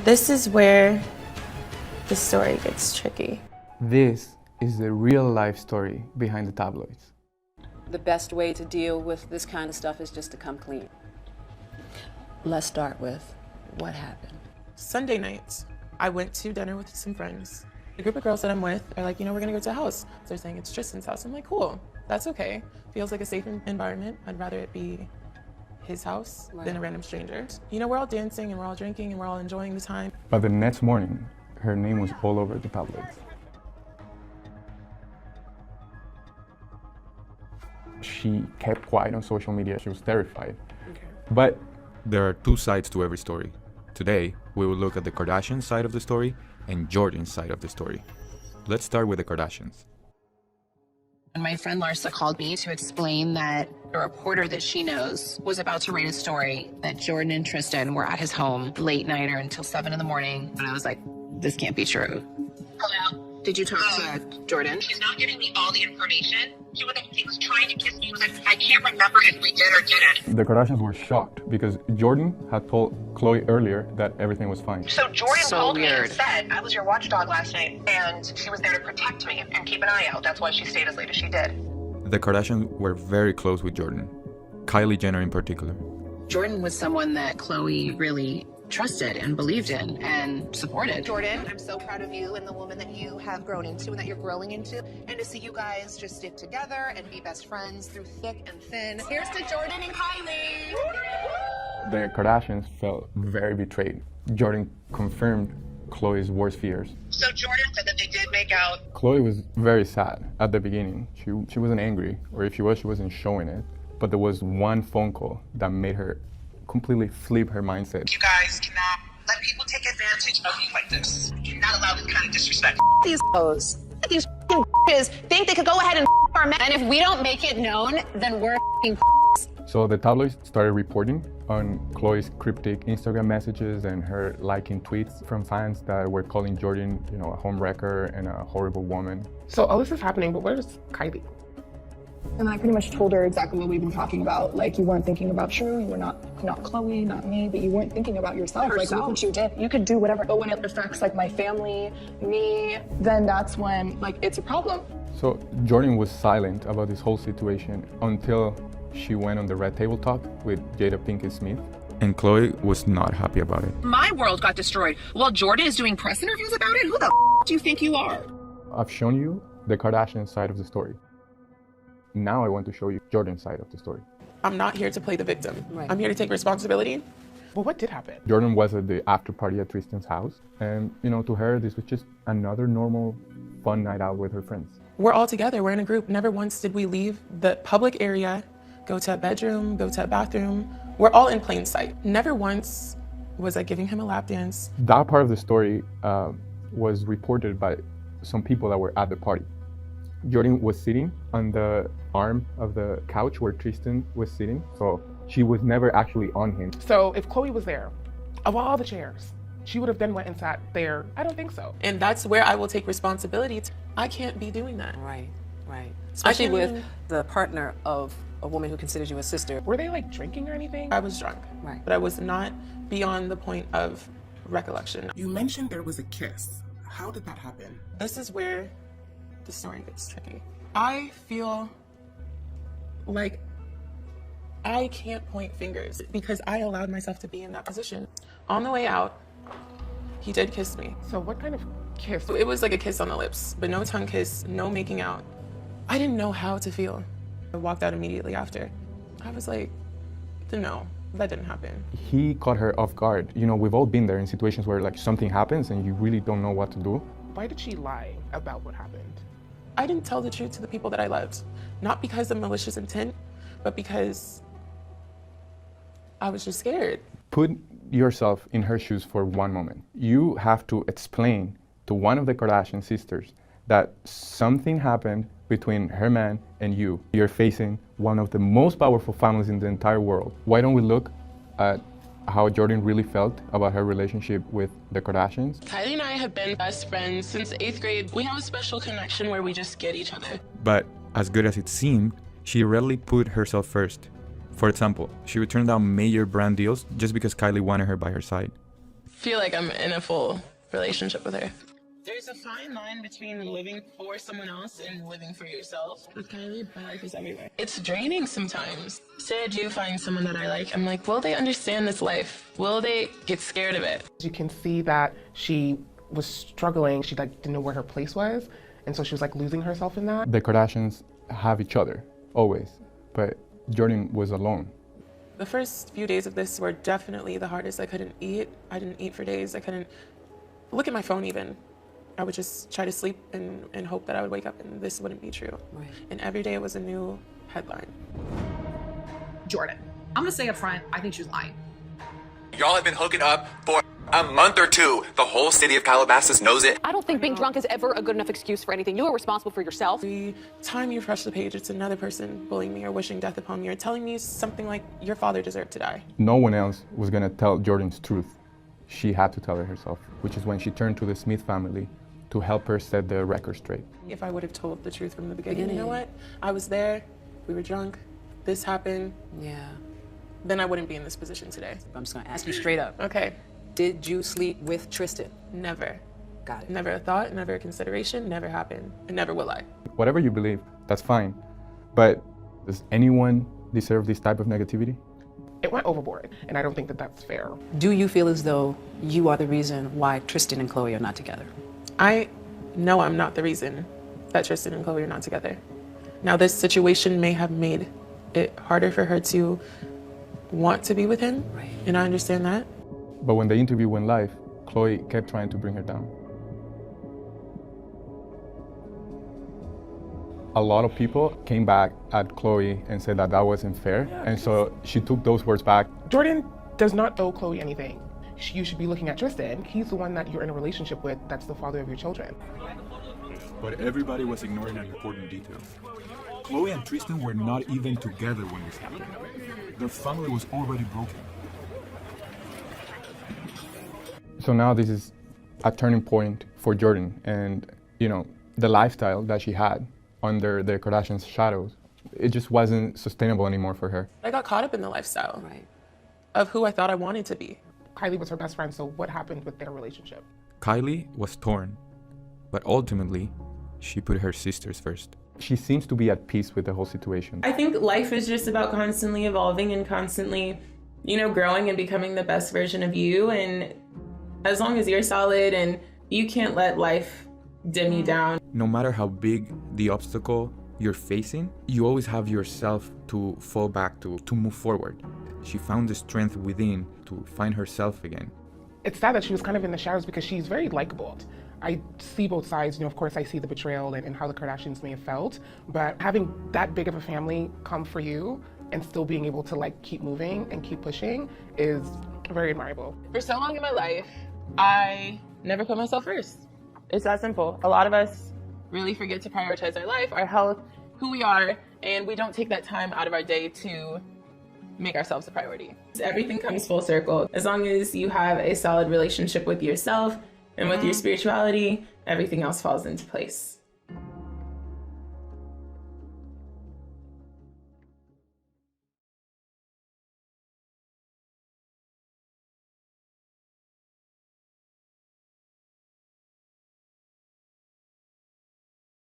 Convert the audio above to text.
This is where the story gets tricky. This is the real life story behind the tabloids. The best way to deal with this kind of stuff is just to come clean. Let's start with what happened. Sunday nights, I went to dinner with some friends. The group of girls that I'm with are like, we're gonna go to a house. So they're saying it's Tristan's house. I'm like, cool, that's okay. Feels like a safe environment. I'd rather it be his house than a random stranger. We're all dancing and we're all drinking and we're all enjoying the time. But the next morning, her name was all over the tabloids. She kept quiet on social media. She was terrified. Okay. But there are two sides to every story. Today, we will look at the Kardashian side of the story and Jordyn's side of the story. Let's start with the Kardashians. And my friend Larsa called me to explain that a reporter that she knows was about to write a story that Jordyn and Tristan were at his home late night or until 7 in the morning. And I was like, this can't be true. Hello? Did you talk to Jordyn? She's not giving me all the information. He was trying to kiss me. He was like, I can't remember if we did or didn't. the Kardashians were shocked because Jordyn had told Khloé earlier that everything was fine. So Jordyn called me and weird. said, I was your watchdog last night, and she was there to protect me and keep an eye out. That's why she stayed as late as she did. The Kardashians were very close with Jordyn, Kylie Jenner in particular. Jordyn was someone that Khloé really trusted and believed in and supported. Jordyn, I'm so proud of you and the woman that you have grown into and that you're growing into. And to see you guys just stick together and be best friends through thick and thin. Here's to Jordyn and Kylie. The Kardashians felt very betrayed. Jordyn confirmed Khloé's worst fears. So Jordyn said that they did make out. Khloé was very sad at the beginning. She wasn't angry, or if she was, she wasn't showing it. But there was one phone call that made her completely flip her mindset. You guys cannot let people take advantage of you like this. You cannot allow this kind of disrespect. These hoes, these think they could go ahead and our men. And if we don't make it known, then we're So the tabloids started reporting on Khloé's cryptic Instagram messages and her liking tweets from fans that were calling Jordyn, a home wrecker and a horrible woman. So all this is happening, but where's Kylie? And I pretty much told her exactly what we've been talking about. Like, you weren't thinking about True, you were not Khloé, not me, but you weren't thinking about yourself. Like, look what you did. You could do whatever, but when it affects my family, me, then that's when it's a problem. So Jordyn was silent about this whole situation until she went on the Red Table Talk with Jada Pinkett Smith. And Khloé was not happy about it. My world got destroyed while Jordyn is doing press interviews about it. Who the do you think you are? I've shown you the Kardashian side of the story. Now I want to show you Jordyn's side of the story. I'm not here to play the victim. I'm here to take responsibility. Well, what did happen? Jordyn was at the after party at Tristan's house. And, to her, this was just another normal, fun night out with her friends. We're all together, we're in a group. Never once did we leave the public area, go to a bedroom, go to a bathroom. We're all in plain sight. Never once was I giving him a lap dance. That part of the story was reported by some people that were at the party. Jordyn was sitting on the arm of the couch where Tristan was sitting, so she was never actually on him. So if Khloé was there, of all the chairs, she would have then went and sat there. I don't think so. And that's where I will take responsibility. I can't be doing that. Right. Especially can't with even- the partner of a woman who considers you a sister. Were they drinking or anything? I was drunk, Right. but I was not beyond the point of recollection. You mentioned there was a kiss. How did that happen? This is where the story gets tricky. I feel like I can't point fingers because I allowed myself to be in that position. On the way out, he did kiss me. So what kind of kiss? It was like a kiss on the lips, but no tongue kiss, no making out. I didn't know how to feel. I walked out immediately after. I was like, no, that didn't happen. He caught her off guard. We've all been there in situations where something happens and you really don't know what to do. Why did she lie about what happened? I didn't tell the truth to the people that I loved. Not because of malicious intent, but because I was just scared. Put yourself in her shoes for one moment. You have to explain to one of the Kardashian sisters that something happened between her man and you. You're facing one of the most powerful families in the entire world. Why don't we look at how Jordyn really felt about her relationship with the Kardashians? Kylie and I have been best friends since 8th grade. We have a special connection where we just get each other. But as good as it seemed, she rarely put herself first. For example, she would turn down major brand deals just because Kylie wanted her by her side. feel like I'm in a full relationship with her. There's a fine line between living for someone else and living for yourself. With Kylie, my life is everywhere. It's draining sometimes. Say I do find someone that I like, I'm like, will they understand this life? Will they get scared of it? You can see that she was struggling. She didn't know where her place was. And so she was losing herself in that. The Kardashians have each other, always. But Jordyn was alone. The first few days of this were definitely the hardest. I couldn't eat. I didn't eat for days. I couldn't look at my phone even. I would just try to sleep and hope that I would wake up and this wouldn't be true. Right. And every day it was a new headline. Jordyn, I'm gonna say up front, I think she's lying. Y'all have been hooking up for a month or two. The whole city of Calabasas knows it. I don't think being drunk is ever a good enough excuse for anything. You are responsible for yourself. Every time you refresh the page, it's another person bullying me or wishing death upon me or telling me something like, your father deserved to die. No one else was gonna tell Jordyn's truth. She had to tell it herself, which is when she turned to the Smith family to help her set the record straight. If I would have told the truth from the beginning, you know what? I was there, we were drunk, this happened. Yeah. Then I wouldn't be in this position today. I'm just gonna ask you straight up. Okay. Did you sleep with Tristan? Never. Got it. Never a thought, never a consideration, never happened, and never will I. Whatever you believe, that's fine. But does anyone deserve this type of negativity? It went overboard, and I don't think that that's fair. Do you feel as though you are the reason why Tristan and Khloé are not together? I know I'm not the reason that Tristan and Khloé are not together. Now, this situation may have made it harder for her to want to be with him, right. And I understand that. But when the interview went live, Khloé kept trying to bring her down. A lot of people came back at Khloé and said that that wasn't fair, and so she took those words back. Jordyn does not owe Khloé anything. You should be looking at Tristan. He's the one that you're in a relationship with. That's the father of your children. But everybody was ignoring an important detail. Khloé and Tristan were not even together when this happened. Their family was already broken. So now this is a turning point for Jordyn, and the lifestyle that she had under the Kardashians' shadows, it just wasn't sustainable anymore for her. I got caught up in the lifestyle Right. of who I thought I wanted to be. Kylie was her best friend, so what happened with their relationship? Kylie was torn, but ultimately, she put her sisters first. She seems to be at peace with the whole situation. I think life is just about constantly evolving and constantly, growing and becoming the best version of you. And as long as you're solid and you can't let life dim you down. No matter how big the obstacle you're facing, you always have yourself to fall back to move forward. She found the strength within to find herself again. It's sad that she was kind of in the shadows because she's very likable. I see both sides. Of course, I see the betrayal and how the Kardashians may have felt, but having that big of a family come for you and still being able to keep moving and keep pushing is very admirable. For so long in my life, I never put myself first. It's that simple. A lot of us really forget to prioritize our life, our health, who we are, and we don't take that time out of our day to make ourselves a priority. Everything comes full circle. As long as you have a solid relationship with yourself and with your spirituality, everything else falls into place.